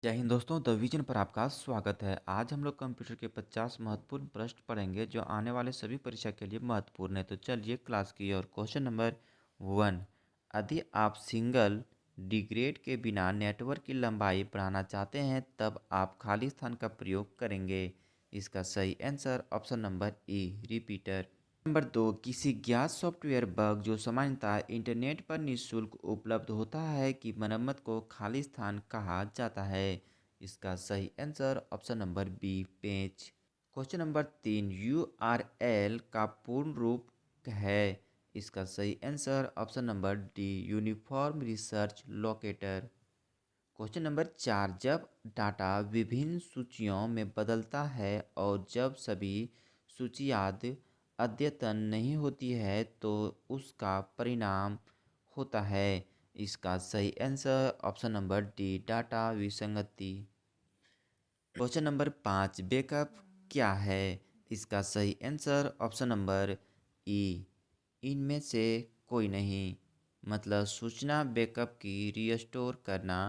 जय हिंद दोस्तों, the vision पर आपका स्वागत है। आज हम लोग कंप्यूटर के 50 महत्वपूर्ण प्रश्न पढ़ेंगे जो आने वाले सभी परीक्षा के लिए महत्वपूर्ण है। तो चलिए क्लास की ओर। Question number 1। यदि आप सिंगल डिग्रेड के बिना नेटवर्क की लंबाई बढ़ाना चाहते हैं तब आप खाली स्थान का प्रयोग करेंगे। इसका सही आंसर ऑप्शन नंबर ई, रिपीटर। नंबर 2। किसी ज्ञात सॉफ्टवेयर बग जो सामान्यतः इंटरनेट पर निःशुल्क उपलब्ध होता है की मरम्मत को खाली स्थान कहा जाता है। इसका सही answer option number B, page. Question number 3। URL का पूर्ण रूप है। इसका सही answer option number D, uniform research locator. Question number 4। जब डाटा विभिन्न सूचियों में बदलता है और जब सभी सूचियाँ अद्यतन नहीं होती है तो उसका परिणाम होता है। इसका सही answer option number D, data विसंगति। Question number 5। बैकअप क्या है? इसका सही आंसर ऑप्शन नंबर ई, इनमें से कोई नहीं। मतलब सूचना बैकअप की रीस्टोर करना,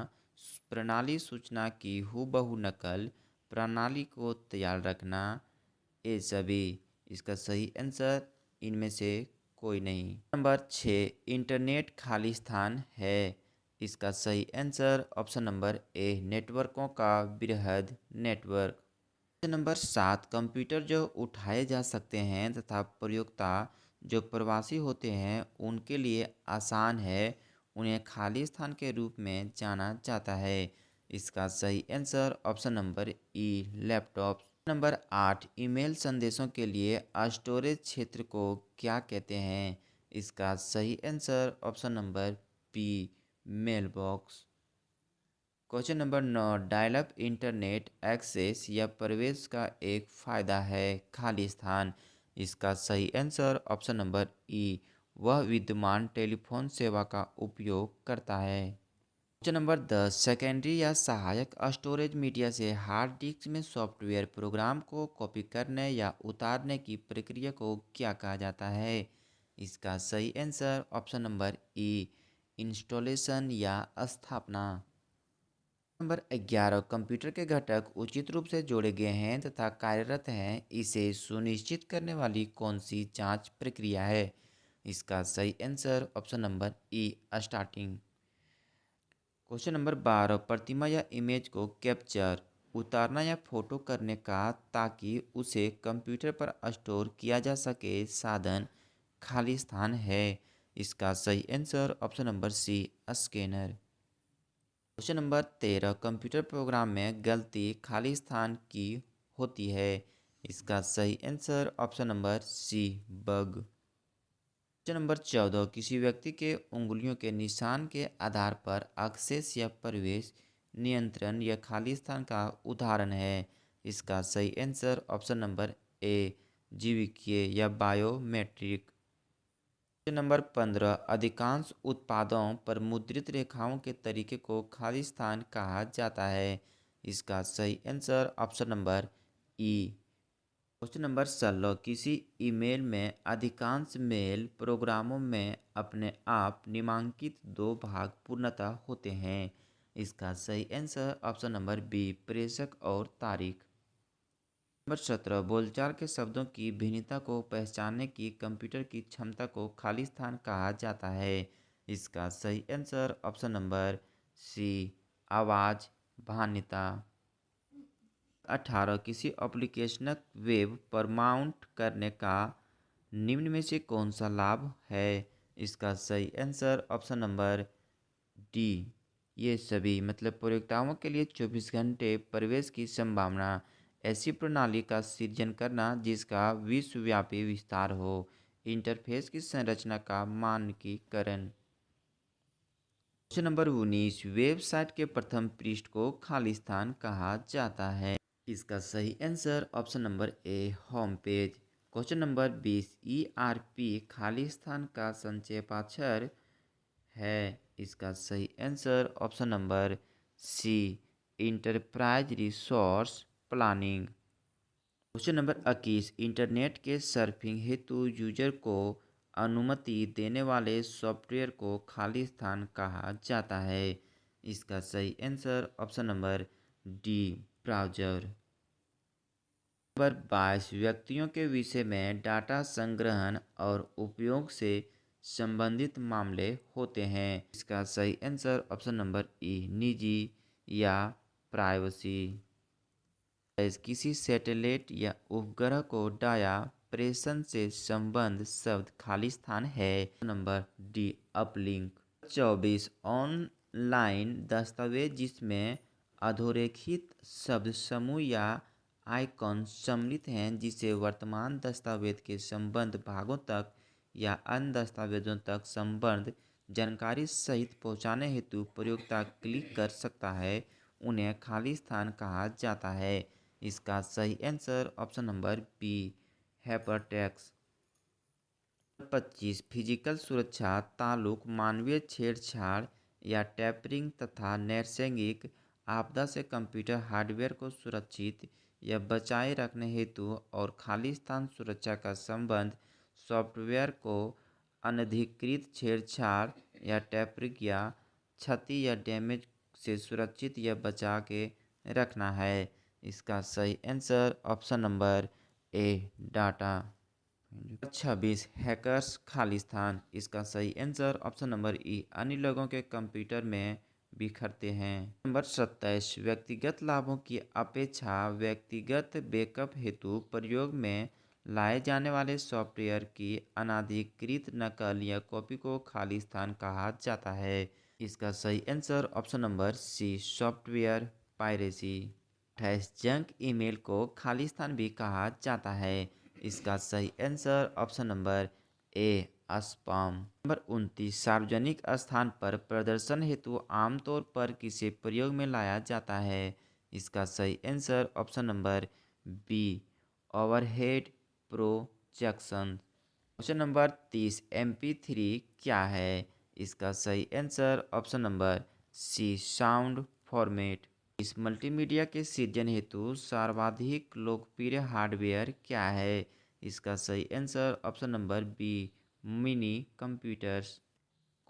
प्रणाली सूचना की हूबहू नकल, प्रणाली को तैयार रखना, ये सभी। इसका सही आंसर इनमें से कोई नहीं। नंबर 6। इंटरनेट खाली स्थान है। इसका सही आंसर ऑप्शन नंबर ए, नेटवर्कों का बृहद नेटवर्क। Question number 7। कंप्यूटर जो उठाए जा सकते हैं तथा प्रयोक्ता जो प्रवासी होते हैं उनके लिए आसान है, उन्हें खाली स्थान के रूप में जाना जाता है। इसका सही आंसर ऑप्शन नंबर ई, लैपटॉप। नंबर 8। ईमेल संदेशों के लिए स्टोरेज क्षेत्र को क्या कहते हैं? इसका सही answer option number B, mail box. Question number 9। Dial up internet access या प्रवेश का एक फ़ायदा है खाली स्थान। इसका सही आंसर ऑप्शन नंबर ई, वह विद्यमान टेलीफोन सेवा का उपयोग करता है। Question number 10। सेकेंडरी या सहायक स्टोरेज मीडिया से हार्ड डिस्क में सॉफ्टवेयर प्रोग्राम को कॉपी करने या उतारने की प्रक्रिया को क्या कहा जाता है? इसका सही आंसर ऑप्शन नंबर ई, इंस्टॉलेशन या स्थापना। नंबर 11। कंप्यूटर के घटक उचित रूप से जोड़े गए हैं तथा कार्यरत हैं, इसे सुनिश्चित करने वाली कौन सी जांच प्रक्रिया है? इसका सही आंसर ऑप्शन नंबर ई, स्टार्टिंग। Question number 12। प्रतिमा या इमेज को कैप्चर, उतारना या फोटो करने का ताकि उसे कंप्यूटर पर स्टोर किया जा सके साधन खाली स्थान है। इसका सही answer option number C, scanner. Question number 13। Computer program में गलती खाली स्थान की होती है। इसका सही answer option number C, bug. Question number 14। किसी व्यक्ति के उंगलियों के निशान के आधार पर एक्सेस या प्रवेश नियंत्रण या खाली स्थान का उदाहरण है। इसका सही आंसर ऑप्शन नंबर ए, जीविकीय या बायोमेट्रिक। Question number 15। अधिकांश उत्पादों पर मुद्रित रेखाओं के तरीके को खाली स्थान कहा जाता है। इसका सही आंसर ऑप्शन नंबर ई। Question number 16। किसी ईमेल में अधिकांश मेल प्रोग्रामों में अपने आप निम्नलिखित दो भाग पूर्णतः होते हैं। इसका सही आंसर ऑप्शन नंबर बी, प्रेषक और तारीख। नंबर 17। बोलचाल के शब्दों की भिन्नता को पहचानने की कंप्यूटर की क्षमता को खाली स्थान कहा जाता है। इसका सही आंसर ऑप्शन नंबर सी, आवाज़ भान्यता। 18। किसी एप्लीकेशन वेब पर माउंट करने का निम्न में से कौन सा लाभ है? इसका सही आंसर ऑप्शन नंबर डी, ये सभी। मतलब प्रयोक्ताओं के लिए 24 घंटे प्रवेश की संभावना, ऐसी प्रणाली का सृजन करना जिसका विश्वव्यापी विस्तार हो, इंटरफेस की संरचना का मानकीकरण। Question number 19। वेबसाइट के प्रथम पृष्ठ को खाली स्थान कहा जाता है। इसका सही answer option number A, home page. Question number 20। ERP खाली स्थान का संक्षेपाक्षर है। इसका सही answer option number C, enterprise resource planning. Question number 21। Internet के सर्फिंग हेतु यूजर को अनुमति देने वाले सॉफ्टवेयर को खाली स्थान कहा जाता है। इसका सही answer option number D browser. Number 22 व्यक्तियों के विषय में डाटा संग्रहण और उपयोग से संबंधित मामले होते हैं। इसका सही आंसर ऑप्शन नंबर ई निजी या प्राइवेसी। किसी सैटेलाइट या उपग्रह को डाया प्रेषण से संबंध शब्द खालिस्तान है। Number D uplink. 24 ऑनलाइन दस्तावेज जिसमें अधोरेखित शब्द समूह या आइकॉन सम्मिलित हैं जिसे वर्तमान दस्तावेज के संबद्ध भागों तक या अन्य दस्तावेजों तक संबद्ध जानकारी सहित पहुंचाने हेतु प्रयोक्ता क्लिक कर सकता है, उन्हें खालिस्तान कहा जाता है। इसका सही answer option number B hypertext. 25 physical सुरक्षा ताल्लुक मानवीय छेड़छाड़ या टैम्परिंग तथा नैसर्गिक आपदा से कंप्यूटर हार्डवेयर को सुरक्षित या बचाए रखने हेतु और खालिस्तान सुरक्षा का संबंध सॉफ्टवेयर को अनधिकृत छेड़छाड़ या टैम्परिंग या क्षति या डैमेज से सुरक्षित या बचा के रखना है। इसका सही आंसर ऑप्शन नंबर ए डाटा। 26 हैकर्स खालिस्तान। इसका सही आंसर ऑप्शन नंबर ई अन्य लोगों के कंप्यूटर में बिखरते हैं। नंबर 27 व्यक्तिगत लाभों की अपेक्षा व्यक्तिगत बैकअप हेतु प्रयोग में लाए जाने वाले सॉफ्टवेयर की अनाधिकृत नकल या कॉपी को खालिस्तान कहा जाता है। इसका सही answer option number C software piracy. 28 junk email को खालिस्तान भी कहा जाता है। इसका सही answer option number A spam. Number 29 सार्वजनिक स्थान पर प्रदर्शन हेतु आमतौर पर किसे प्रयोग में लाया जाता है। इसका सही answer option number B overhead projection. Question number 30 MP3 क्या है। इसका सही answer option number C sound format. इस मल्टीमीडिया के सृजन हेतु सर्वाधिक लोकप्रिय हार्डवेयर क्या है। इसका सही answer option number B mini computers.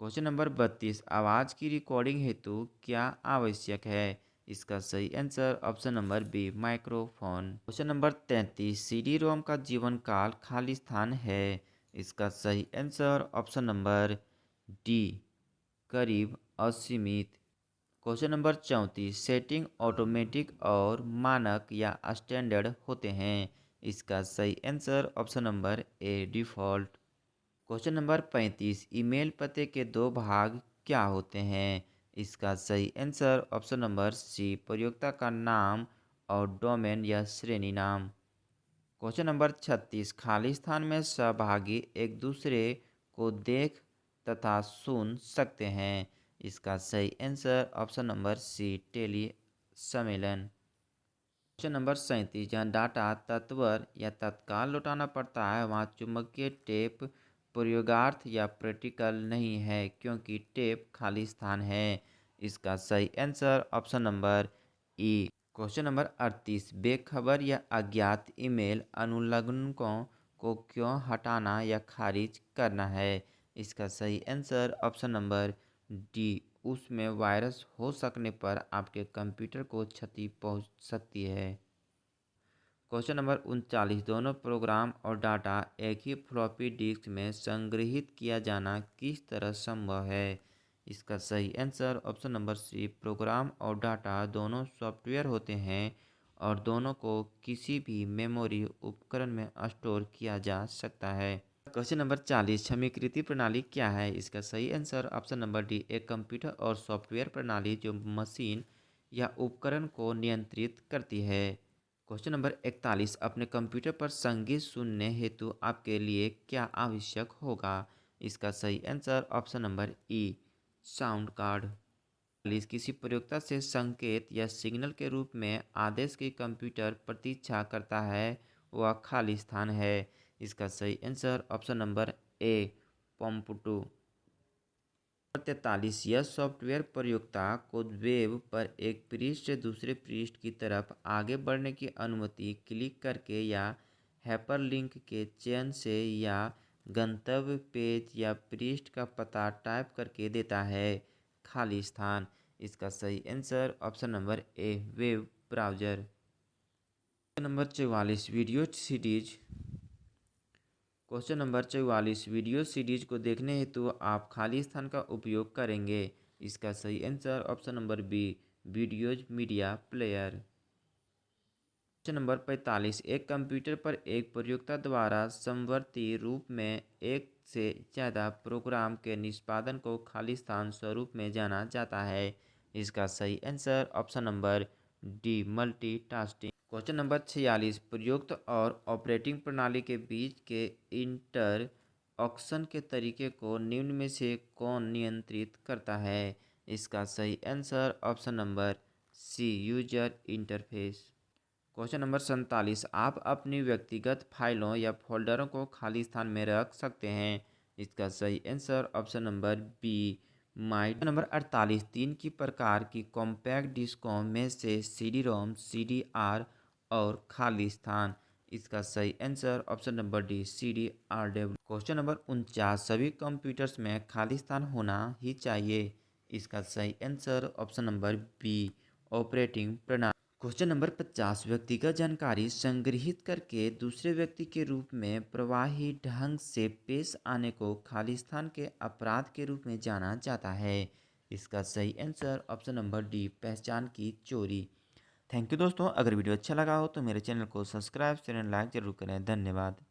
Question number 32 आवाज़ की रिकॉर्डिंग हेतु क्या आवश्यक है। इसका सही answer option number B microphone. Question number 33 CD ROM का जीवन काल खालिस्तान है। इसका सही आंसर ऑप्शन नंबर डी करीब असीमित। क्वेश्चन नंबर 34 सेटिंग ऑटोमेटिक और मानक या स्टैंडर्ड होते हैं। इसका सही आंसर ऑप्शन नंबर ए डिफ़ॉल्ट। क्वेश्चन नंबर 35 ईमेल पते के दो भाग क्या होते हैं। इसका सही आंसर ऑप्शन नंबर सी प्रयोक्ता का नाम और डोमेन या श्रेणी नाम। क्वेश्चन नंबर 36 खालिस्तान में सहभागी एक दूसरे को देख तथा सुन सकते हैं। इसका सही answer option number C tele सम्मेलन। क्वेश्चन नंबर 37 जहाँ डाटा तत्वर या तत्काल लौटाना पड़ता है वहाँ चुंबकीय टेप प्रयोगार्थ या प्रैक्टिकल नहीं है क्योंकि टेप खालिस्तान है। इसका सही आंसर ऑप्शन नंबर ई। क्वेश्चन नंबर 38 बेखबर या अज्ञात ईमेल अनुलग्नकों को क्यों हटाना या खारिज करना है। इसका सही आंसर ऑप्शन नंबर डी उसमें वायरस हो सकने पर आपके कंप्यूटर को क्षति पहुंच सकती है। क्वेश्चन नंबर 39 दोनों प्रोग्राम और डाटा एक ही फ्लॉपी डिस्क में संग्रहीत किया जाना किस तरह संभव है। इसका सही answer option number C program और डाटा दोनों सॉफ्टवेयर होते हैं और दोनों को किसी भी मेमोरी उपकरण में स्टोर किया जा सकता है। क्वेश्चन नंबर 40 समीकृति प्रणाली क्या है। इसका सही आंसर ऑप्शन नंबर डी एक कंप्यूटर और सॉफ्टवेयर प्रणाली जो मशीन या उपकरण को नियंत्रित करती है। क्वेश्चन नंबर 41 अपने कंप्यूटर पर संगीत सुनने हेतु आपके लिए क्या आवश्यक होगा। इसका सही आंसर ऑप्शन नंबर ई साउंड कार्ड। किसी प्रयोक्ता से संकेत या सिग्नल के रूप में आदेश की कंप्यूटर प्रतीक्षा करता है वह खालिस्तान है। इसका सही आंसर ऑप्शन नंबर ए पम्पुटू। 43 यह सॉफ्टवेयर प्रयोक्ता को वेब पर एक पृष्ठ से दूसरे पृष्ठ की तरफ आगे बढ़ने की अनुमति क्लिक करके या हाइपरलिंक के चयन से या गंतव्य पेज या पृष्ठ का पता टाइप करके देता है। खालिस्तान। इसका सही आंसर ऑप्शन नंबर ए web browser. Question number 44 video series. Question number 44 video series को देखने हेतु आप खाली स्थान का उपयोग करेंगे। इसका सही answer option number B, videos media player. Question number 45 एक कंप्यूटर पर एक प्रयोक्ता द्वारा समवर्ती रूप में एक से ज़्यादा प्रोग्राम के निष्पादन को खाली स्थान स्वरूप में जाना जाता है। इसका सही answer option number D, multitasking. Question number 46 प्रयुक्त और ऑपरेटिंग प्रणाली के बीच के इंटर ऑक्शन के तरीके को निम्न में से कौन नियंत्रित करता है। इसका सही answer option number C, user interface. Question number 47 आप अपनी व्यक्तिगत फाइलों या फोल्डरों को खाली स्थान में रख सकते हैं। इसका सही आंसर ऑप्शन नंबर बी, माई। नंबर 48 तीन की प्रकार की कॉम्पैक्ट डिस्कों में से CD रोम, CDR और खाली स्थान। इसका सही answer option number D, CDRW। Question number 49 सभी कंप्यूटर्स में खाली स्थान होना ही चाहिए। इसका सही answer option number B, operating प्रणाली। क्वेश्चन नंबर 50 व्यक्तिगत जानकारी संग्रहित करके दूसरे व्यक्ति के रूप में प्रवाही ढंग से पेश आने को खाली स्थान के अपराध के रूप में जाना जाता है। इसका सही आंसर ऑप्शन नंबर डी, पहचान की चोरी। थैंक यू दोस्तों, अगर वीडियो अच्छा लगा हो तो मेरे चैनल को सब्सक्राइब, शेयर एंड लाइक जरूर करें। धन्यवाद।